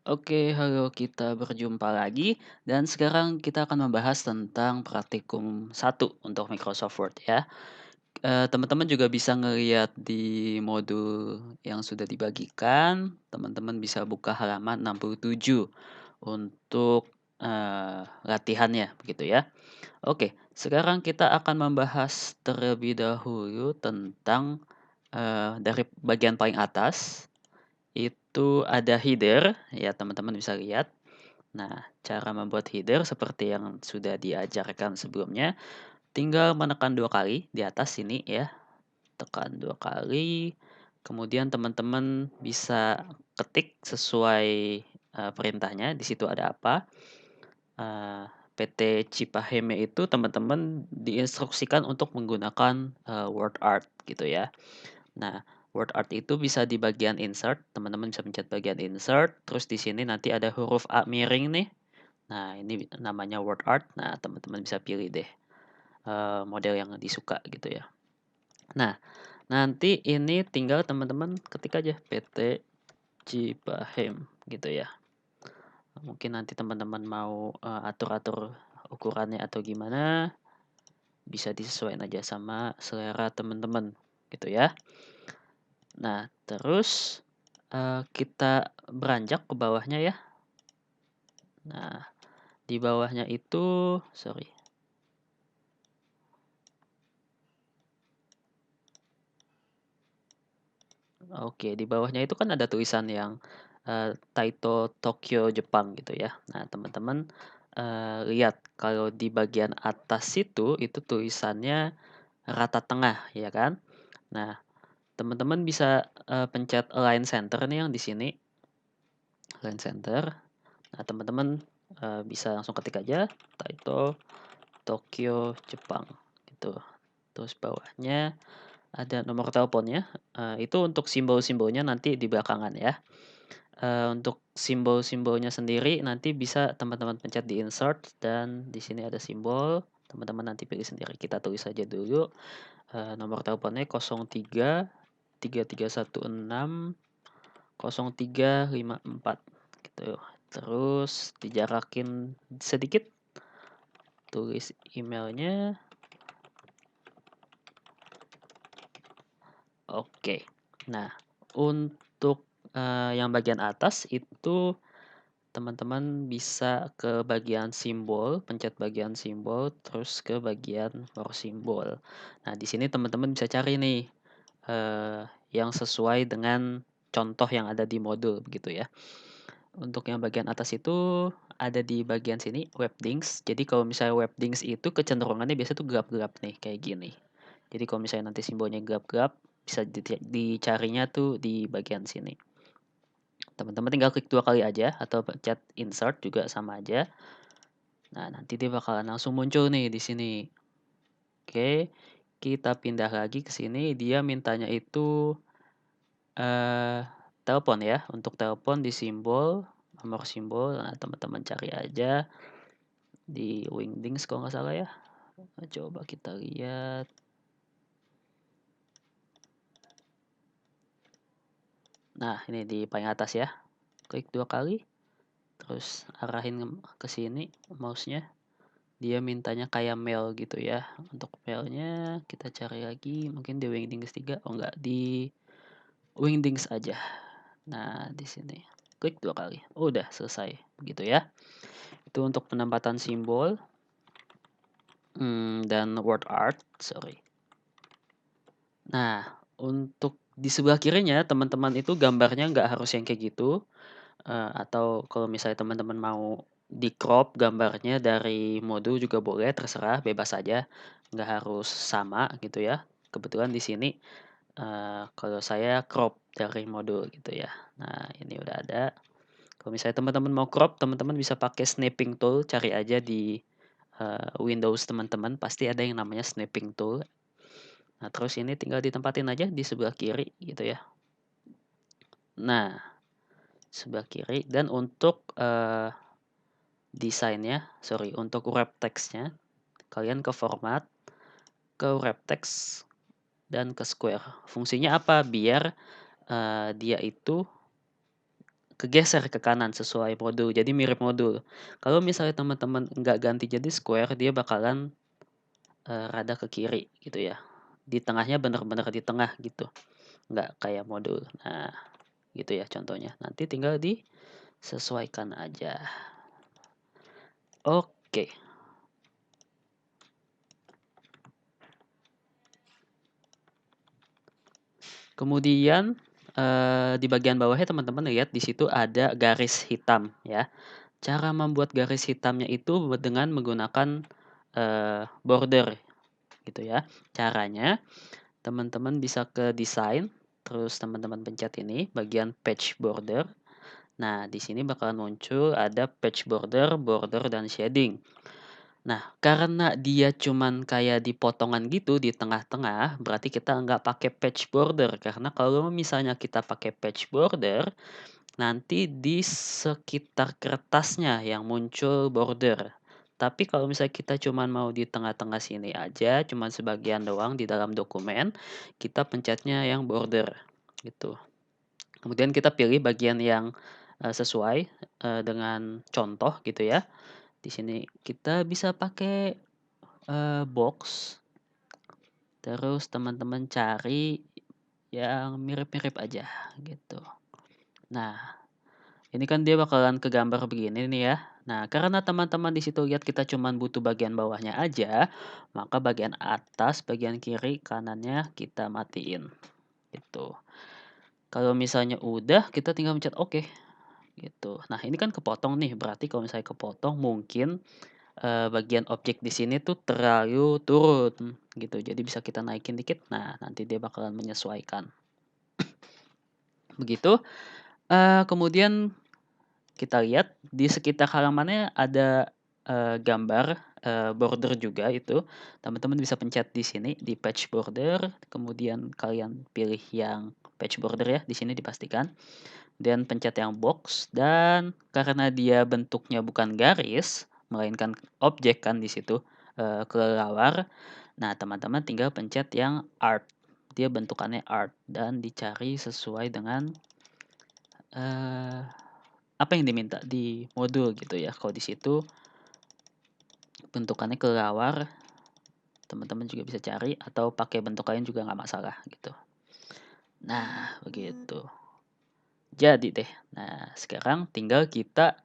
Oke, halo, kita berjumpa lagi dan sekarang kita akan membahas tentang praktikum 1 untuk Microsoft Word ya. Teman-teman juga bisa ngelihat di modul yang sudah dibagikan, teman-teman bisa buka halaman 67 untuk, latihannya begitu ya. Oke, sekarang kita akan membahas terlebih dahulu tentang, dari bagian paling atas, itu ada header, ya teman-teman bisa lihat. Nah, cara membuat header seperti yang sudah diajarkan sebelumnya, tinggal menekan 2 kali di atas sini ya, tekan 2 kali, kemudian teman-teman bisa ketik sesuai, perintahnya, di situ ada apa, PT Cipaheme itu teman-teman diinstruksikan untuk menggunakan, word art gitu ya. Nah, word art itu bisa di bagian insert, teman-teman bisa pencet bagian insert, terus di sini nanti ada huruf A miring nih. Nah, ini namanya word art. Nah, teman-teman bisa pilih deh, model yang disuka gitu ya. Nah, nanti ini tinggal teman-teman ketik aja PT Cipahem gitu ya. Mungkin nanti teman-teman mau, atur-atur ukurannya atau gimana, bisa disesuaikan aja sama selera teman-teman gitu ya. Nah, terus, kita beranjak ke bawahnya ya. Nah, di bawahnya itu sorry. Oke, di bawahnya itu kan ada tulisan yang, Taito Tokyo Jepang gitu ya. Nah, teman-teman, lihat kalau di bagian atas itu tulisannya rata tengah ya kan. Nah, teman-teman bisa, pencet align center nih yang di sini, align center. Nah, teman-teman, bisa langsung ketik aja Taito Tokyo Jepang gitu. Terus bawahnya ada nomor teleponnya, itu untuk simbol-simbolnya nanti di belakangan ya. Untuk simbol-simbolnya sendiri nanti bisa teman-teman pencet di insert dan di sini ada simbol, teman-teman nanti pilih sendiri. Kita tulis saja dulu, nomor teleponnya 03 3316 0354 gitu. Terus dijarakin sedikit, tulis emailnya. Oke. Nah, untuk, yang bagian atas itu teman-teman bisa ke bagian simbol, pencet bagian simbol, terus ke bagian more simbol. Nah, di sini teman-teman bisa cari nih, eee, yang sesuai dengan contoh yang ada di modul begitu ya. Untuk yang bagian atas itu ada di bagian sini webdings. Jadi kalau misalnya webdings itu kecenderungannya biasanya tuh gelap-gelap nih kayak gini. Jadi kalau misalnya nanti simbolnya gelap-gelap bisa dicarinya tuh di bagian sini. Teman-teman tinggal klik 2 kali aja atau pencet insert juga sama aja. Nah, nanti dia bakalan langsung muncul nih di sini. Oke, kita pindah lagi ke sini, dia mintanya itu, eee, telepon ya. Untuk telepon di simbol, nomor simbol, nah teman-teman cari aja di Wingdings kalau nggak salah ya. Coba kita lihat. Nah, ini di paling atas ya. Klik 2 kali, terus arahin ke sini mouse-nya. Dia mintanya kayak mail gitu ya. Untuk mailnya kita cari lagi mungkin di Wingdings 3, oh enggak, di Wingdings aja. Nah, di sini klik 2 kali. Udah selesai, begitu ya. Itu untuk penempatan simbol, dan word art, sorry. Nah, untuk di sebelah kirinya teman-teman itu gambarnya nggak harus yang kayak gitu, atau kalau misalnya teman-teman mau di-crop gambarnya dari modul juga boleh, terserah, bebas aja, nggak harus sama gitu ya. Kebetulan di sini, kalau saya crop dari modul gitu ya. Nah, ini udah ada. Kalau misalnya teman-teman mau crop, teman-teman bisa pakai snapping tool, cari aja di, Windows teman-teman, pasti ada yang namanya snapping tool. Nah, terus ini tinggal ditempatin aja di sebelah kiri gitu ya. Nah, sebelah kiri dan untuk, desainnya, sorry, untuk wrap text-nya, kalian ke format, ke wrap text, dan ke square. Fungsinya apa? Biar, dia itu kegeser ke kanan sesuai modul, jadi mirip modul. Kalau misalnya teman-teman nggak ganti jadi square, dia bakalan, rada ke kiri gitu ya. Di tengahnya bener-bener di tengah gitu, nggak kayak modul. Nah, gitu ya contohnya. Nanti tinggal disesuaikan aja. Oke. Kemudian, di bagian bawahnya teman-teman lihat di situ ada garis hitam ya. Cara membuat garis hitamnya itu dengan menggunakan, border gitu ya. Caranya teman-teman bisa ke desain, terus teman-teman pencet ini bagian patch border. Nah, di sini bakalan muncul ada patch border, border, dan shading. Nah, karena dia cuman kayak di potongan gitu di tengah-tengah, berarti kita nggak pakai patch border. Karena kalau misalnya kita pakai patch border, nanti di sekitar kertasnya yang muncul border. Tapi kalau misalnya kita cuman mau di tengah-tengah sini aja, cuman sebagian doang di dalam dokumen, kita pencetnya yang border gitu. Kemudian kita pilih bagian yang sesuai dengan contoh gitu ya. Di sini kita bisa pakai box, terus teman-teman cari yang mirip-mirip aja gitu. Nah, ini kan dia bakalan ke gambar begini nih ya. Nah, karena teman-teman di situ lihat kita cuman butuh bagian bawahnya aja, maka bagian atas, bagian kiri, kanannya kita matiin gitu. Kalau misalnya udah, kita tinggal pencet oke gitu. Nah, ini kan kepotong nih, berarti kalau misalnya kepotong mungkin bagian objek di sini tuh terlalu turun gitu. Jadi bisa kita naikin dikit. Nah, nanti dia bakalan menyesuaikan. Begitu. Kemudian kita lihat di sekitar halamannya ada gambar border juga itu. Teman-teman bisa pencet di sini di patch border. Kemudian kalian pilih yang patch border ya. Di sini dipastikan. Dan pencet yang box. Dan karena dia bentuknya bukan garis, melainkan objek kan di situ kelelawar. Nah, teman-teman tinggal pencet yang art. Dia bentukannya art dan dicari sesuai dengan apa yang diminta di modul gitu ya. Kalau di situ bentukannya kelelawar, teman-teman juga bisa cari atau pakai bentuk lain juga nggak masalah gitu. Nah, begitu. Jadi deh. Nah, sekarang tinggal kita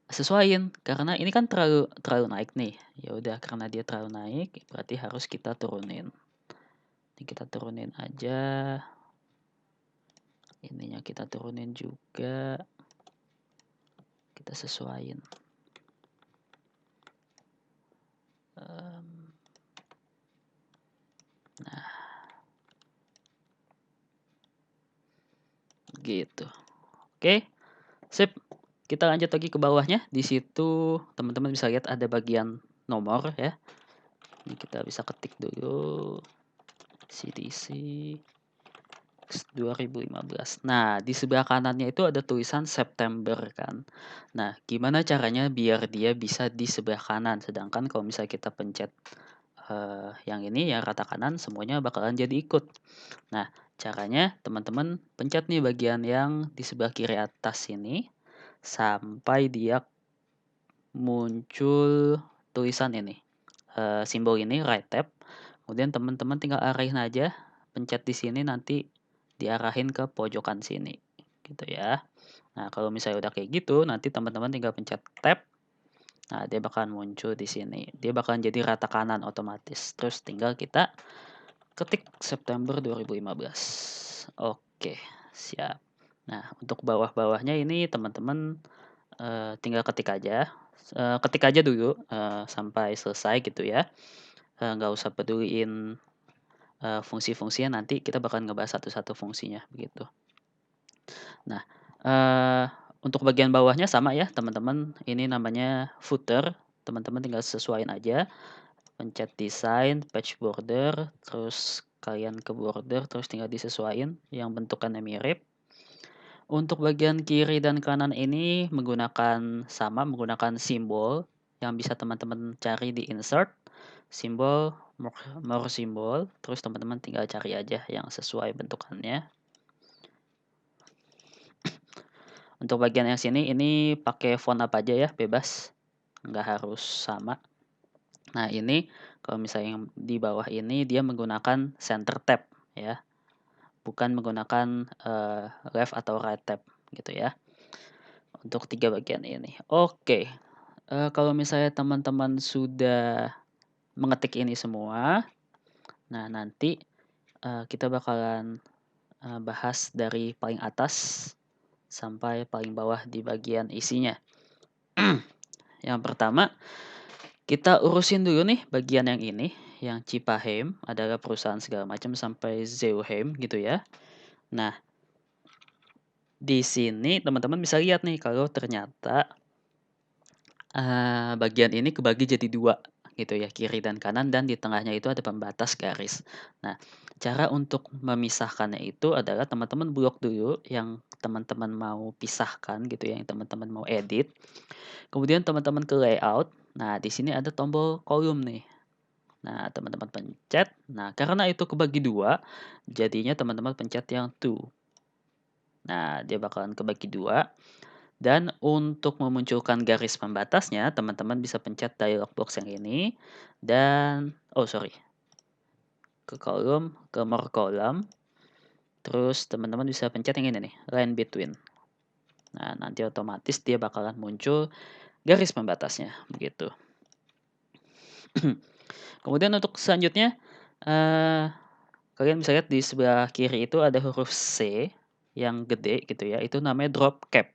sesuaiin karena ini kan terlalu terlalu naik nih. Ya udah karena dia terlalu naik berarti harus kita turunin. Ini kita turunin aja. Ininya kita turunin juga. Kita sesuaiin. Nah, gitu. Oke, sip. Kita lanjut lagi ke bawahnya. Di situ teman-teman bisa lihat ada bagian nomor ya. Ini kita bisa ketik dulu CTC 2015. Nah, di sebelah kanannya itu ada tulisan September kan. Nah, gimana caranya biar dia bisa di sebelah kanan? Sedangkan kalau misalnya kita pencet yang ini yang rata kanan semuanya bakalan jadi ikut. Nah, caranya teman-teman pencet nih bagian yang di sebelah kiri atas ini sampai dia muncul tulisan ini, simbol ini right tab. Kemudian teman-teman tinggal arahin aja, pencet di sini nanti diarahin ke pojokan sini, gitu ya. Nah, kalau misalnya udah kayak gitu, nanti teman-teman tinggal pencet tab. Nah, dia bakalan muncul di sini. Dia bakalan jadi rata kanan otomatis. Terus tinggal kita ketik September 2015. Oke, siap. Nah, untuk bawah-bawahnya ini teman-teman tinggal ketik aja. Ketik aja dulu sampai selesai gitu ya. Nggak usah peduliin fungsi-fungsinya, nanti kita bakal ngebahas satu-satu fungsinya begitu. Nah, untuk bagian bawahnya sama ya teman-teman, ini namanya footer. Teman-teman tinggal sesuaiin aja, pencet desain, patch border, terus kalian ke border, terus tinggal disesuaiin yang bentukannya mirip. Untuk bagian kiri dan kanan ini menggunakan simbol yang bisa teman-teman cari di insert, simbol, more simbol, terus teman-teman tinggal cari aja yang sesuai bentukannya. Untuk bagian yang sini ini pakai font apa aja ya, bebas, nggak harus sama. Nah ini kalau misalnya yang di bawah ini dia menggunakan center tab ya, bukan menggunakan left atau right tab gitu ya, untuk 3 bagian ini. Oke, kalau misalnya teman-teman sudah mengetik ini semua, nah nanti kita bakalan bahas dari paling atas sampai paling bawah di bagian isinya. Yang pertama, kita urusin dulu nih bagian yang ini, yang Cipahem adalah perusahaan segala macam sampai Zeuhem gitu ya. Nah, di sini teman-teman bisa lihat nih kalau ternyata bagian ini kebagi jadi 2 gitu ya, kiri dan kanan, dan di tengahnya itu ada pembatas garis. Nah, cara untuk memisahkannya itu adalah teman-teman blok dulu yang teman-teman mau pisahkan gitu ya, yang teman-teman mau edit. Kemudian teman-teman ke layout. Nah, di sini ada tombol kolom nih. Nah, teman-teman pencet. Nah, karena itu kebagi 2, jadinya teman-teman pencet yang to. Nah, dia bakalan kebagi 2. Dan untuk memunculkan garis pembatasnya, teman-teman bisa pencet dialog box yang ini dan ke kolom, ke more column. Terus teman-teman bisa pencet yang ini nih, line between. Nah, nanti otomatis dia bakalan muncul garis pembatasnya begitu. Kemudian untuk selanjutnya, kalian bisa lihat di sebelah kiri itu ada huruf C yang gede gitu ya, itu namanya drop cap.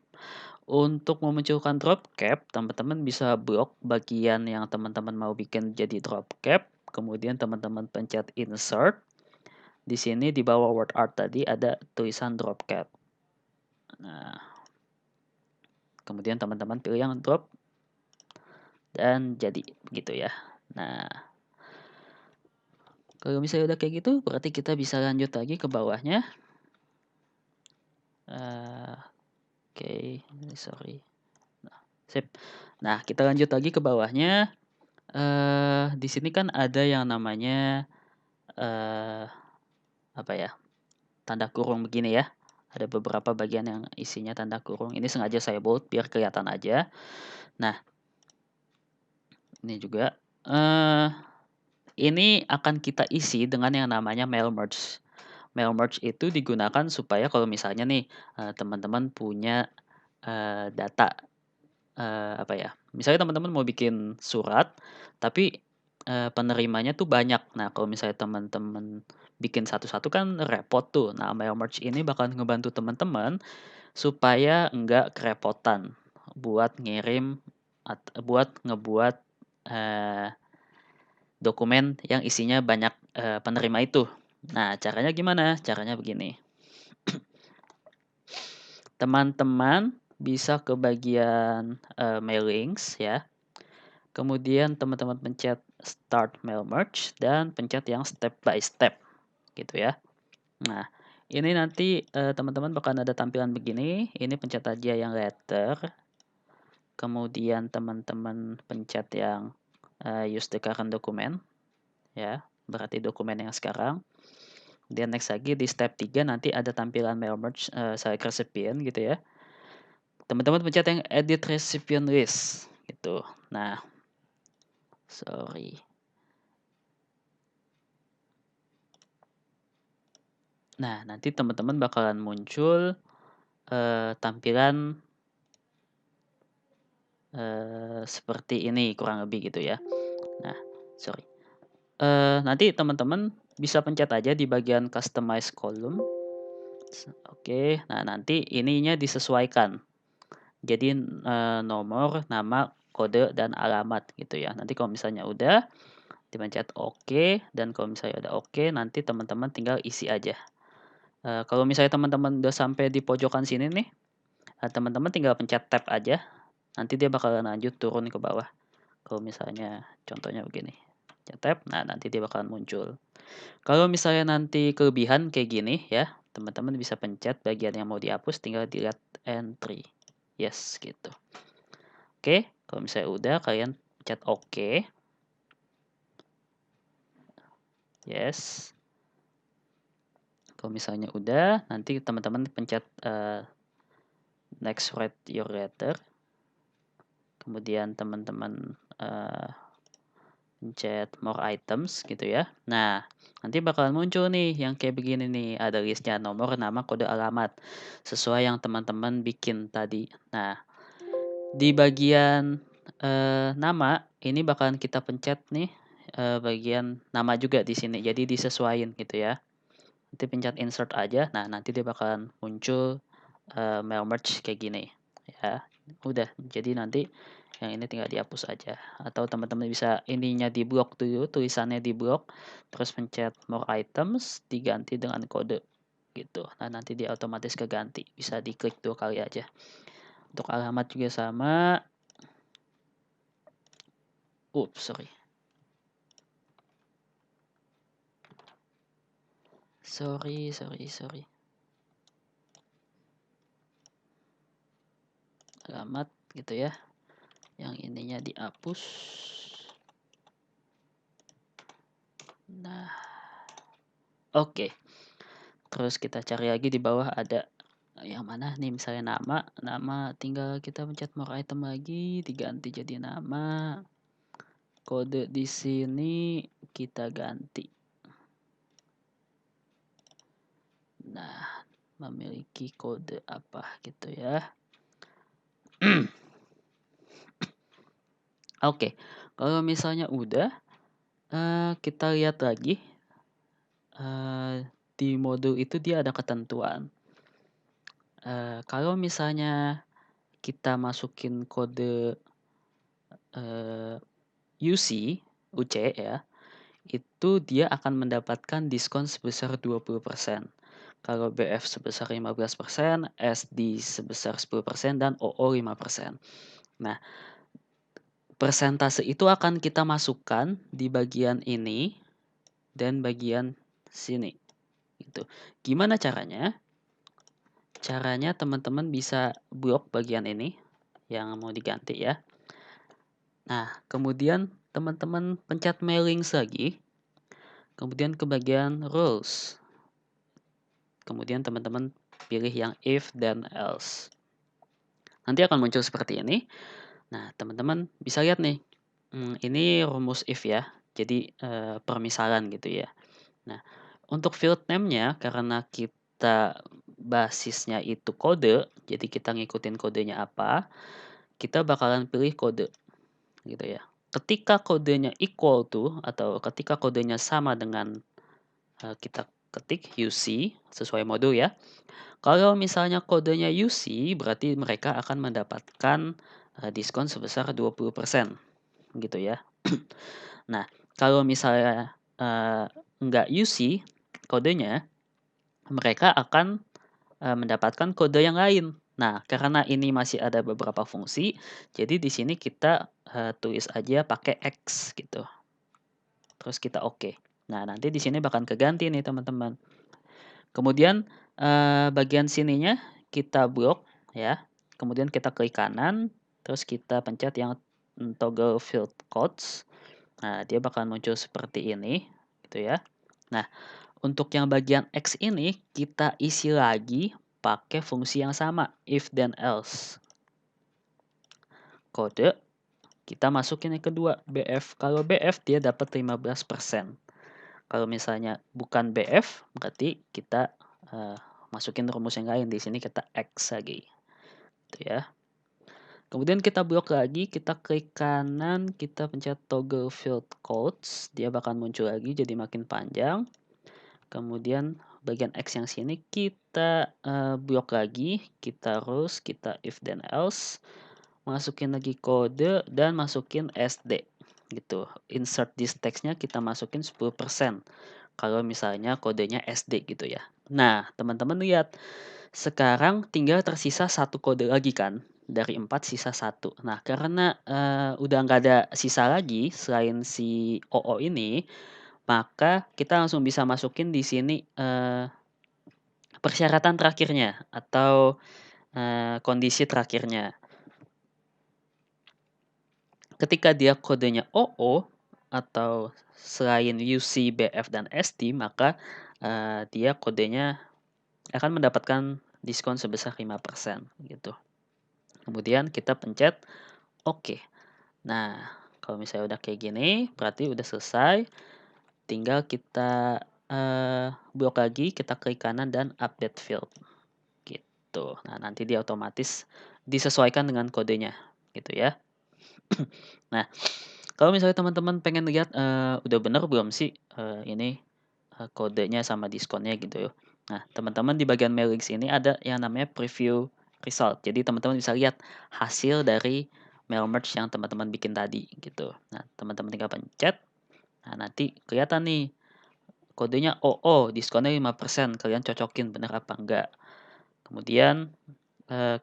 Untuk memunculkan drop cap, teman-teman bisa blok bagian yang teman-teman mau bikin jadi drop cap, kemudian teman-teman pencet insert. Di sini di bawah word art tadi ada tulisan drop cap. Nah, kemudian teman-teman pilih yang drop dan jadi begitu ya. Nah, kalau misalnya udah kayak gitu, berarti kita bisa lanjut lagi ke bawahnya. Oke, sorry. Nah, sip. Nah, kita lanjut lagi ke bawahnya. Di sini kan ada yang namanya eh apa ya, tanda kurung begini ya. Ada beberapa bagian yang isinya tanda kurung. Ini sengaja saya bold biar kelihatan aja. Nah, ini juga ini akan kita isi dengan yang namanya mail merge. Mail merge itu digunakan supaya kalau misalnya nih teman-teman punya data apa ya, misalnya teman-teman mau bikin surat, tapi penerimanya tuh banyak. Nah, kalau misalnya teman-teman bikin satu-satu kan repot tuh. Nah, mail merge ini bakal ngebantu teman-teman supaya enggak kerepotan buat ngirim buat ngebuat dokumen yang isinya banyak penerima itu. Nah, caranya gimana? Caranya begini. Teman-teman bisa ke bagian mailings ya. Kemudian teman-teman pencet start mail merge dan pencet yang step by step gitu ya. Nah, ini nanti teman-teman bakal ada tampilan begini. Ini pencet aja yang letter. Kemudian teman-teman pencet yang use the current document ya. Berarti dokumen yang sekarang. Kemudian next lagi di step 3 nanti ada tampilan mail merge select recipient gitu ya. Teman-teman pencet yang edit recipient list gitu. Nah, sorry. Nah, nanti teman-teman bakalan muncul tampilan seperti ini kurang lebih gitu ya. Nah, sorry. Nanti teman-teman bisa pencet aja di bagian customize column. Oke, nah nanti ininya disesuaikan. Jadi nomor, nama, kode, dan alamat gitu ya. Nanti kalau misalnya udah dipencet oke, dan kalau misalnya udah oke, nanti teman-teman tinggal isi aja. Kalau misalnya teman-teman udah sampai di pojokan sini nih, teman-teman tinggal pencet tab aja. Nanti dia bakalan lanjut turun ke bawah. Kalau misalnya contohnya begini, pencet tab, nah nanti dia bakalan muncul. Kalau misalnya nanti kelebihan kayak gini ya, teman-teman bisa pencet bagian yang mau dihapus, tinggal dilihat entry. Yes, gitu. Oke, kalau misalnya udah, kalian pencet oke. Yes. Kalau misalnya udah, nanti teman-teman pencet next write your letter. Kemudian teman-teman pencet more items gitu ya. Nah, nanti bakalan muncul nih yang kayak begini nih, ada listnya nomor, nama, kode, alamat sesuai yang teman-teman bikin tadi. Nah, di bagian nama ini bakalan kita pencet nih bagian nama juga di sini. Jadi disesuaikan gitu ya. Nanti pencet insert aja. Nah, nanti dia bakalan muncul mail merge kayak gini ya. Udah. Jadi nanti yang ini tinggal dihapus aja. Atau teman-teman bisa ininya di blok dulu, tulisannya di blok, terus pencet more items, diganti dengan kode gitu. Nah, nanti dia otomatis keganti. Bisa diklik 2 kali aja. Untuk alamat juga sama. Sorry. Sorry. Alamat gitu ya. Yang ininya dihapus. Nah, oke. Terus kita cari lagi di bawah ada yang mana nih, misalnya nama tinggal kita pencet more item lagi, diganti jadi nama. Kode di sini kita ganti. Nah, memiliki kode apa gitu ya. Oke. Kalau misalnya udah kita lihat lagi di modul itu dia ada ketentuan. Kalau misalnya kita masukin kode UC ya, itu dia akan mendapatkan diskon sebesar 20%. Kalau BF sebesar 15%, SD sebesar 10%, dan OO 5%. Nah, persentase itu akan kita masukkan di bagian ini dan bagian sini. Gitu. Gimana caranya? Caranya teman-teman bisa blok bagian ini yang mau diganti ya. Nah, kemudian teman-teman pencet mailing lagi. Kemudian ke bagian rules. Kemudian teman-teman pilih yang if dan else. Nanti akan muncul seperti ini. Nah, teman-teman bisa lihat nih. Ini rumus if ya. Jadi permisalan gitu ya. Nah, untuk field name-nya karena kita basisnya itu kode, jadi kita ngikutin kodenya apa, kita bakalan pilih kode gitu ya. Ketika kodenya equal to atau ketika kodenya sama dengan kita ketik UC sesuai modul ya. Kalau misalnya kodenya UC berarti mereka akan mendapatkan diskon sebesar 20% gitu ya. Nah, kalau misalnya enggak UC kodenya, mereka akan mendapatkan kode yang lain. Nah, karena ini masih ada beberapa fungsi, jadi di sini kita tulis aja pakai X gitu. Terus kita oke. Nah, nanti di sini bakal keganti nih teman-teman. Kemudian bagian sininya kita blok ya. Kemudian kita klik kanan, terus kita pencet yang toggle field codes. Nah, dia bakal muncul seperti ini gitu ya. Nah, untuk yang bagian X ini kita isi lagi pakai fungsi yang sama, if dan else. Kode kita masukin yang kedua, BF. Kalau BF dia dapat 15%. Kalau misalnya bukan BF berarti kita masukin rumus yang lain. Di sini kita X lagi. Gitu ya. Kemudian kita blok lagi, kita klik kanan, kita pencet toggle field codes, dia bakal muncul lagi jadi makin panjang. Kemudian bagian X yang sini kita blok lagi, kita rules, kita if dan else, masukin lagi kode dan masukin SD gitu. Insert this text-nya kita masukin 10%. Kalau misalnya kodenya SD gitu ya. Nah, teman-teman lihat, sekarang tinggal tersisa satu kode lagi kan. Dari 4 sisa 1. Nah, karena udah nggak ada sisa lagi selain si OO ini, maka kita langsung bisa masukin di sini persyaratan terakhirnya atau kondisi terakhirnya. Ketika dia kodenya OO atau selain UC, BF, dan SD, maka dia kodenya akan mendapatkan diskon sebesar 5% gitu. Kemudian kita pencet oke. Nah, kalau misalnya udah kayak gini, berarti udah selesai. Tinggal kita blok lagi, kita klik kanan dan update field gitu. Nah, nanti dia otomatis disesuaikan dengan kodenya gitu ya. Nah, kalau misalnya teman-teman pengen lihat udah bener belum sih ini kodenya sama diskonnya gitu. Nah, teman-teman di bagian mailings ini ada yang namanya preview result. Jadi teman-teman bisa lihat hasil dari mail merge yang teman-teman bikin tadi gitu. Nah, teman-teman tinggal pencet. Nah, nanti kelihatan nih kodenya OO, diskonnya 5%. Kalian cocokin bener apa enggak. Kemudian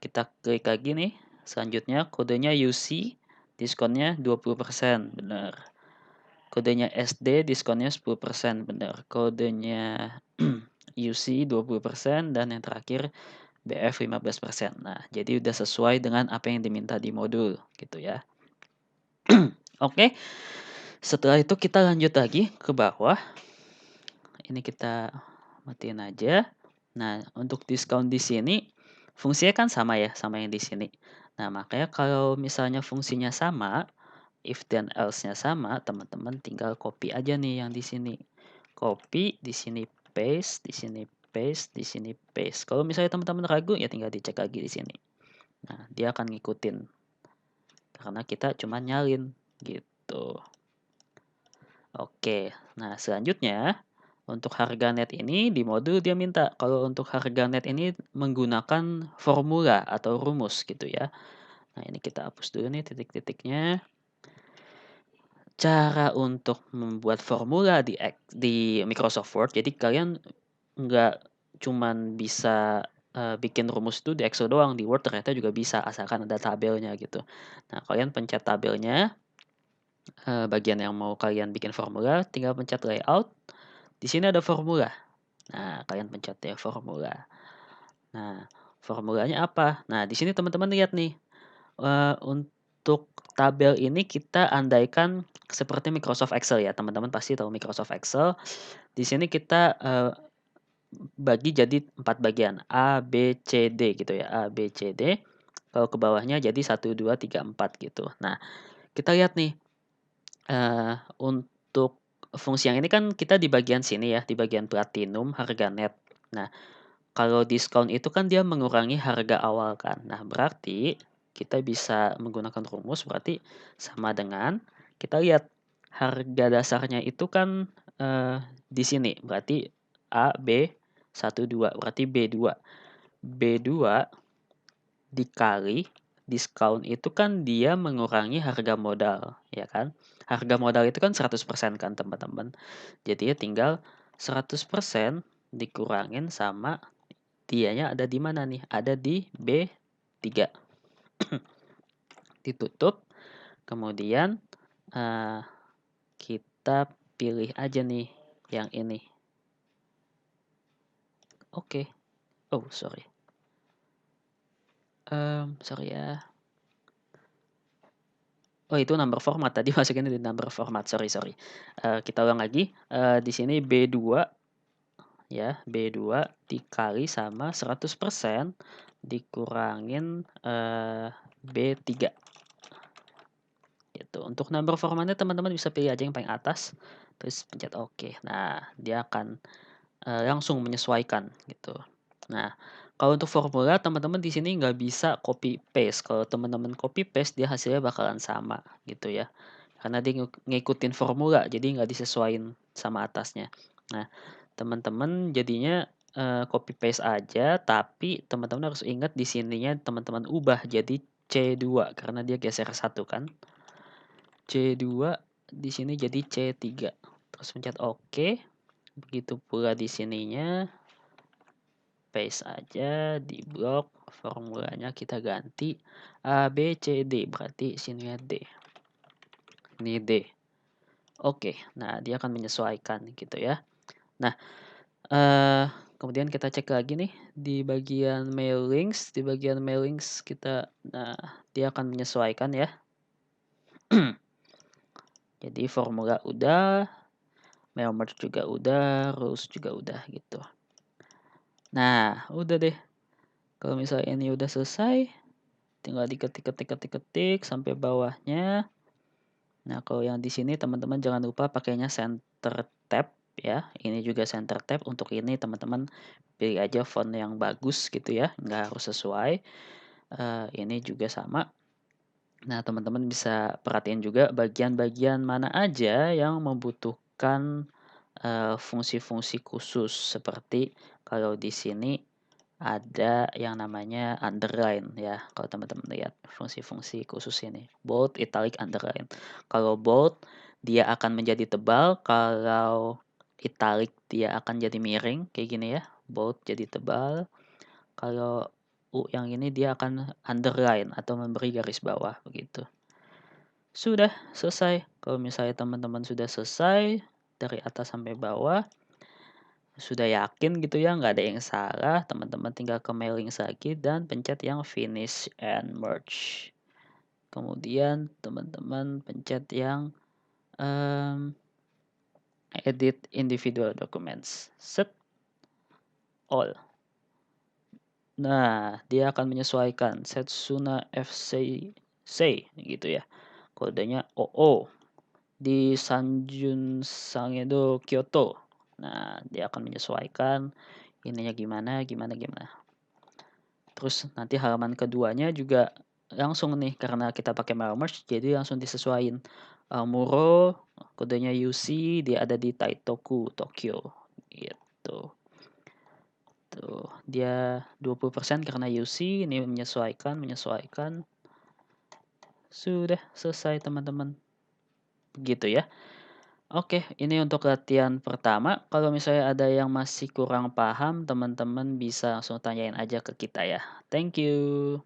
kita klik lagi nih. Selanjutnya kodenya UC, diskonnya 20%, bener. Kodenya SD, diskonnya 10%, bener. Kodenya UC 20%, dan yang terakhir BF 15%. Nah, jadi udah sesuai dengan apa yang diminta di modul gitu ya. Oke. Setelah itu kita lanjut lagi ke bawah. Ini kita matiin aja. Nah, untuk diskon di sini fungsinya kan sama ya, sama yang di sini. Nah, makanya kalau misalnya fungsinya sama, if dan else-nya sama, teman-teman tinggal copy aja nih yang di sini. Copy, di sini paste, di sini paste, di sini paste. Kalau misalnya teman-teman ragu, ya tinggal dicek lagi di sini. Nah, dia akan ngikutin. Karena kita cuma nyalin gitu. Oke, nah selanjutnya untuk harga net ini di modul dia minta kalau untuk harga net ini menggunakan formula atau rumus gitu ya. Nah, ini kita hapus dulu nih titik-titiknya. Cara untuk membuat formula di Microsoft Word, jadi kalian nggak cuman bisa bikin rumus itu di Excel doang, di Word ternyata juga bisa asalkan ada tabelnya gitu. Nah, kalian pencet tabelnya, bagian yang mau kalian bikin formula, tinggal pencet layout. Di sini ada formula. Nah, kalian pencet ya formula. Nah, formulanya apa? Nah, di sini teman-teman lihat nih, untuk tabel ini kita andaikan seperti Microsoft Excel ya, teman-teman pasti tahu Microsoft Excel. Di sini kita bagi jadi 4 bagian, A, B, C, D gitu ya, A, B, C, D. Kalau ke bawahnya jadi 1, 2, 3, 4 gitu. Nah, kita lihat nih, untuk fungsi yang ini kan kita di bagian sini ya, di bagian platinum harga net. Nah, kalau diskon itu kan dia mengurangi harga awal kan. Nah, berarti kita bisa menggunakan rumus berarti sama dengan kita lihat harga dasarnya itu kan di sini. Berarti A, B, 1, 2. Berarti B2. B2 dikali diskon itu kan dia mengurangi harga modal, ya kan? Harga modal itu kan 100% kan, teman-teman. Jadi ya tinggal 100% dikurangin sama dianya ada di mana nih? Ada di B3. Ditutup. Kemudian kita pilih aja nih yang ini. Oke. Oh, sorry. Sorry ya. Oh, itu number format tadi masukin di number format. Sorry. Kita ulang lagi. Di sini B2 ya, B2 dikali sama 100% dikurangin B3. Gitu. Untuk number formatnya teman-teman bisa pilih aja yang paling atas, terus pencet oke. Nah, dia akan langsung menyesuaikan gitu. Nah, kalau untuk formula teman-teman di sini nggak bisa copy paste. Kalau teman-teman copy paste dia hasilnya bakalan sama gitu ya. Karena dia ngikutin formula jadi nggak disesuaikan sama atasnya. Nah, teman-teman jadinya copy paste aja, tapi teman-teman harus ingat di sininya teman-teman ubah jadi C2 karena dia geser satu kan. C2 di sini jadi C3. Terus pencet oke. Begitu pula di sininya paste aja di blok formulanya kita ganti A B C D berarti sininya D. Ini D. Oke, nah dia akan menyesuaikan gitu ya. Nah, kemudian kita cek lagi nih di bagian mailings, kita nah dia akan menyesuaikan ya. Jadi formula udah, mail merge juga udah, rules juga udah gitu. Nah, udah deh. Kalau misalnya ini udah selesai, tinggal diketik sampai bawahnya. Nah, kalau yang di sini teman-teman jangan lupa pakainya center tab ya. Ini juga center tab. Untuk ini teman-teman pilih aja font yang bagus gitu ya, nggak harus sesuai. Ini juga sama. Nah, teman-teman bisa perhatiin juga bagian-bagian mana aja yang membutuhkan fungsi-fungsi khusus. Seperti kalau di sini ada yang namanya underline ya, kalau teman-teman lihat fungsi-fungsi khusus ini, bold, italic, underline. Kalau bold dia akan menjadi tebal, kalau italic dia akan jadi miring kayak gini ya, bold jadi tebal, kalau yang ini dia akan underline atau memberi garis bawah begitu. Sudah selesai. Kalau misalnya teman-teman sudah selesai dari atas sampai bawah, sudah yakin gitu ya, nggak ada yang salah, teman-teman tinggal ke mailings lagi dan pencet yang finish and merge. Kemudian teman-teman pencet yang edit individual documents. Set all. Nah, dia akan menyesuaikan Setsuna FC say gitu ya. Kodenya OO di Sanjun Sangedo Kyoto. Nah, dia akan menyesuaikan ininya gimana, gimana, gimana. Terus nanti halaman keduanya juga langsung nih, karena kita pakai merge jadi langsung disesuaikan. Muro kodenya UC, dia ada di Taitoku, Tokyo gitu. Tuh, dia 20% karena UC, ini menyesuaikan. Sudah selesai teman-teman. Begitu ya. Oke, ini untuk latihan pertama. Kalau misalnya ada yang masih kurang paham, teman-teman bisa langsung tanyain aja ke kita ya. Thank you.